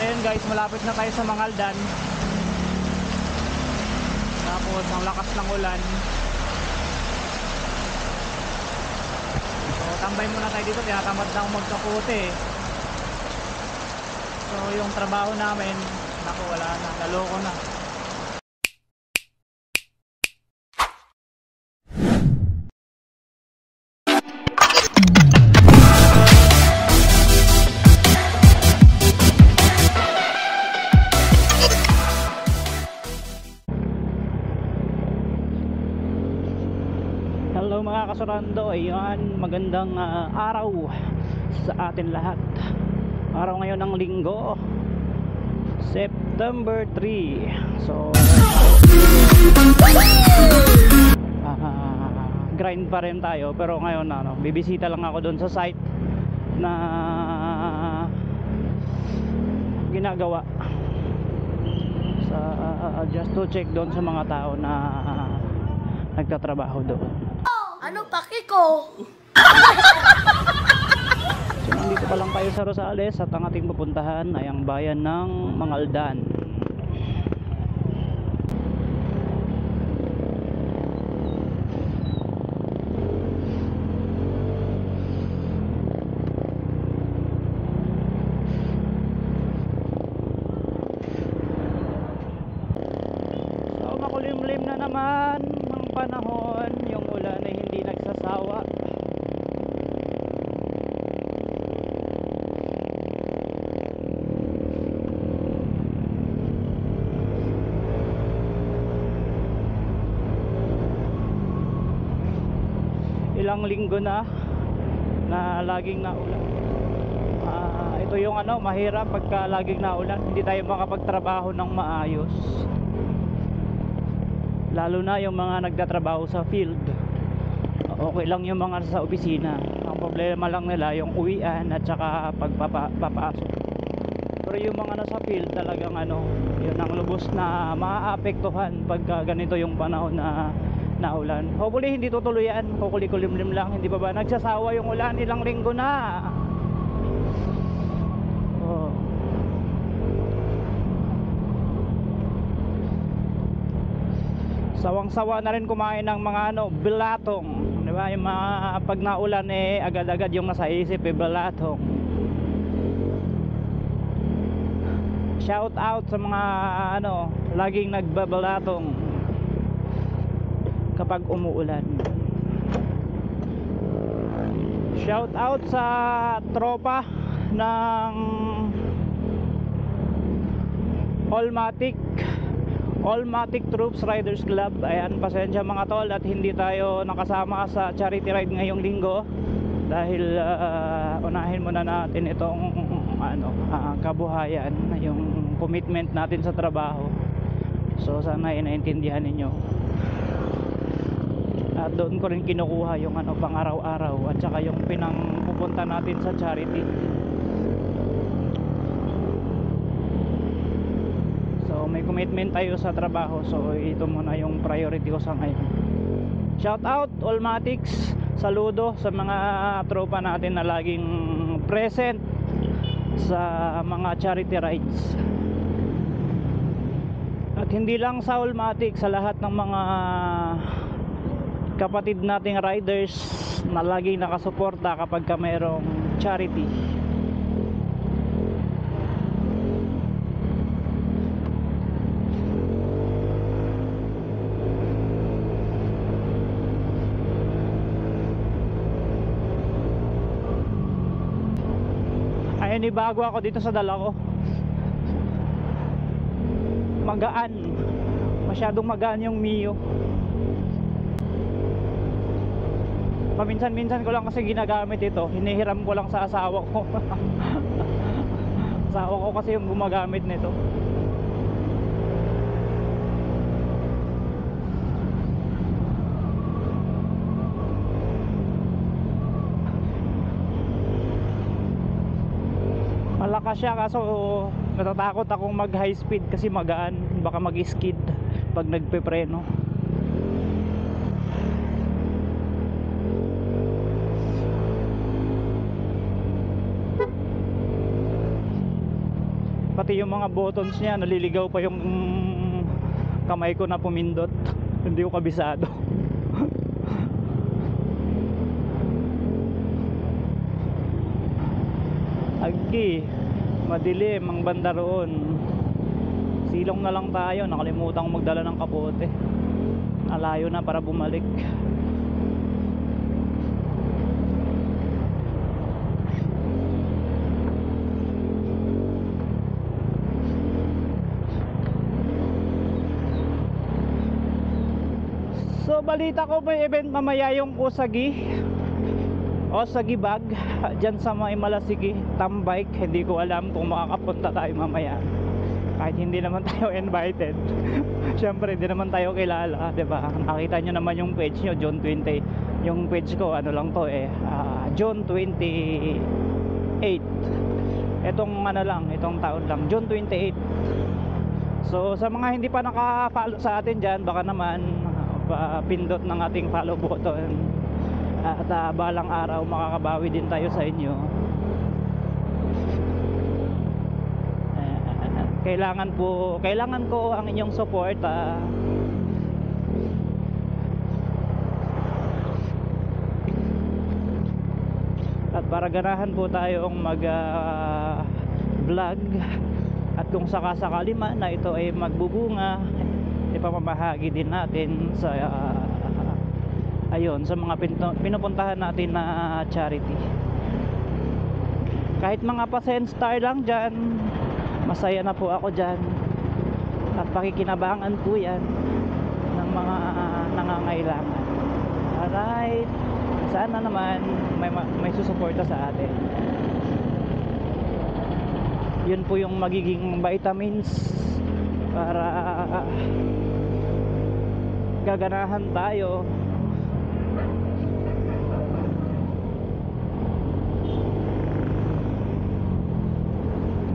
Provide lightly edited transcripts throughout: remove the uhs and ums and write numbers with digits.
ayun guys, malapit na tayo sa Mangaldan. Tapos ang lakas ng ulan. So tambay muna tayo dito, tinatamad na akong magkaputi. So yung trabaho namin, naku, wala na, naloko na. Hello mga kasurando, ayan, magandang araw sa atin lahat. Araw ngayon ng linggo, September 3. So grind pa rin tayo, pero ngayon bibisita lang ako doon sa site na ginagawa sa just to check doon sa mga tao na nagtatrabaho doon. Ano paki ko? So nandito pa lang tayo sa Rosales at ang ating pupuntahan ay ang bayan ng Mangaldan. So makulimlim na naman ang panahon, yung ulan ay hindi nagsasawa. Ilang linggo na laging naulan. Ito yung mahirap pagka laging naulan, hindi tayo makapagtrabaho ng maayos. Lalo na yung mga nagtatrabaho sa field. Okay lang yung mga sa opisina. Ang problema lang nila yung uwian at saka pagpapasok. Pero yung mga nasa field talagang yun ang lubos na maaapektuhan pagka ganito yung panahon na naulan. Hopefully hindi tutuloy yan. Hopefully kulimlim lang. Hindi pa ba nagsasawa yung ulan? Ilang linggo na. Oh. Sawang-sawa na rin kumain ng mga belatong, di ba? Yung mga pag naulan agad-agad yung nasa isip belatong. Shout out sa mga laging nagbabalatong kapag umuulan. Shout out sa tropa ng Allmatic Troops Riders Club. Ayan, pasensya mga tol at hindi tayo nakasama sa charity ride ngayong linggo dahil unahin muna natin itong kabuhayan, yung commitment natin sa trabaho. So sana inaintindihan ninyo. At doon ko rin kinukuha yung pang araw-araw at saka yung pinangpupunta natin sa charity. So may commitment tayo sa trabaho, so ito muna yung priority ko sa ngayon. Shout out Allmatics, saludo sa mga tropa natin na laging present sa mga charity rides. At hindi lang sa Allmatics, sa lahat ng mga kapatid nating riders na laging nakasuporta kapag mayroong charity. Ay, bago ako dito sa dala ko. Magaan. Masyadong magaan yung Mio. Paminsan-minsan ko lang kasi ginagamit ito. Hinihiram ko lang sa asawa ko. Asawa ko kasi yung gumagamit nito. Malakas siya kaso natatakot akong mag high speed kasi magaan, baka mag skid pag nagpepreno. pati yung mga buttons niya naliligaw pa yung kamay ko na pumindot. Hindi ko kabisado. Agi, madilim ang banda roon. Silong na lang tayo, nakalimutan kong magdala ng kapote. Nalayo na para bumalik. So balita ko may event mamaya yung Usagi o Sagibag dyan sa may Malasigi Tambike. Hindi ko alam kung makakapunta tayo mamaya kahit hindi naman tayo invited. Syempre hindi naman tayo kilala, diba? Nakita nyo naman yung page nyo, June 20. Yung page ko ano lang to June 28. Itong ano lang, itong taon lang, June 28. So sa mga hindi pa naka-follow sa atin dyan, baka naman pindot ng ating follow button at balang araw makakabawi din tayo sa inyo. Kailangan ko ang inyong support. At para ganahan po tayong mag vlog, at kung sakasakali man na ito ay magbubunga, ipamamahagi din natin sa ayun, sa mga pinupuntahan natin na charity. Kahit mga pa-10 star lang dyan, masaya na po ako dyan. At pakikinabangan po yan ng mga nangangailangan. Alright, sana naman may susuporta sa atin. Yun po yung magiging vitamins para gaganahan tayo.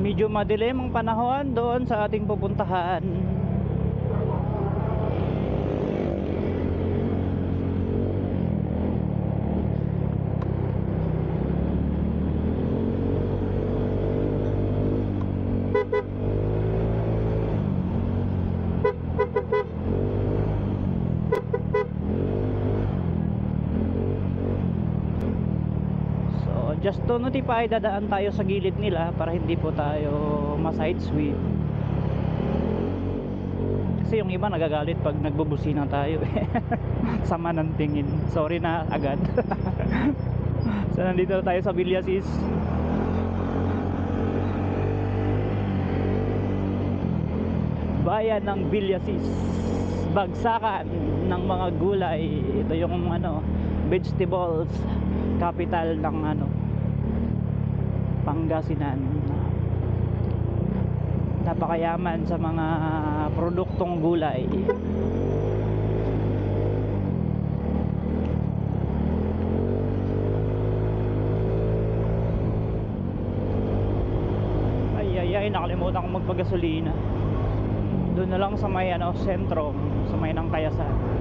Medyo madilim ang panahon doon sa ating pupuntahan. Just to notify, dadaan tayo sa gilid nila para hindi po tayo ma-side sweep. Kasi yung iba nagagalit pag nagbubusina tayo. Sama ng tingin. Sorry na agad. So nandito na tayo sa Villasis. Bayan ng Villasis. Bagsakan ng mga gulay. Ito yung vegetables capital ng Pangasinan. Napakayaman sa mga produktong gulay. Ay, nakalimutan ko magpagasolina. Doon na lang sa may sentro, sa may ng Kayasan.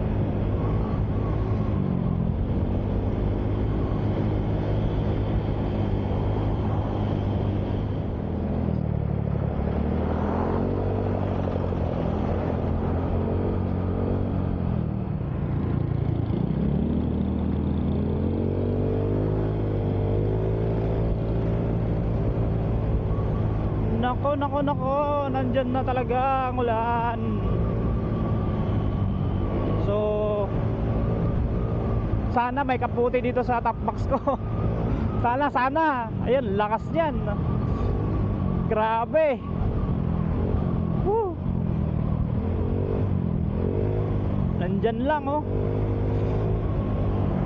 Nako, nandyan na talaga ang ulan. So sana may kaputi dito sa top box ko. Sana. Ayun, lakas niyan. Grabe. Woo. Nandyan lang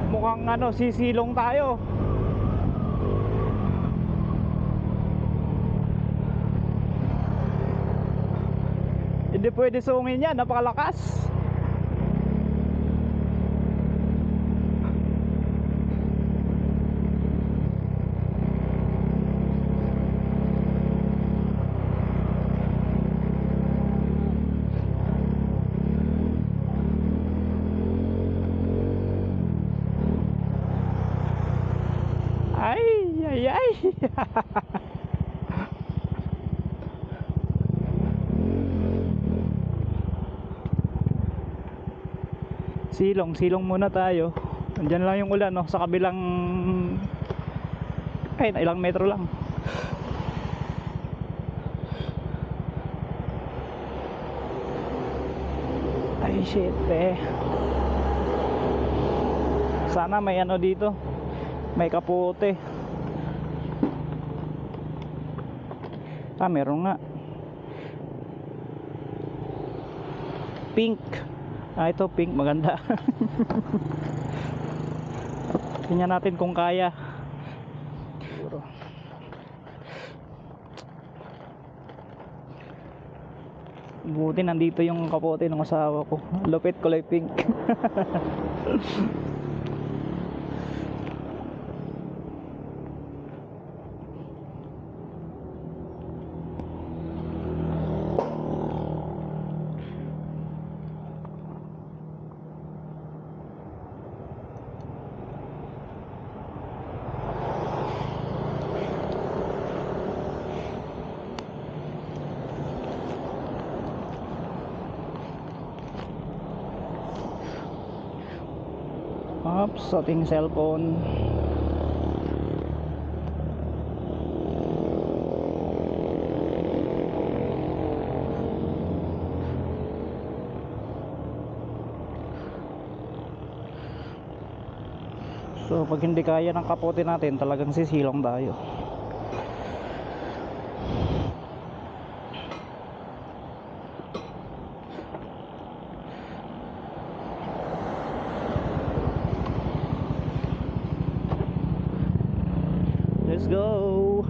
mukhang sisilong tayo. Hindi pwede sungin yan, napakalakas. Ay Silong muna tayo. Andiyan lang yung ulan, no? Sa kabilang ay, ilang metro lang. Ay shit eh. Sana may ano dito, may kapote. Meron nga. Pink. Ito pink, maganda. Tingnan natin kung kaya. Siguro. Buti nandito yung kapote ng asawa ko. Lupit, kulay pink. Oops, ating cellphone. So pag hindi kaya ng kapote natin, talagang sisilong tayo. Let's go.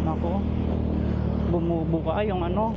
Nako, bumubuka yung ano,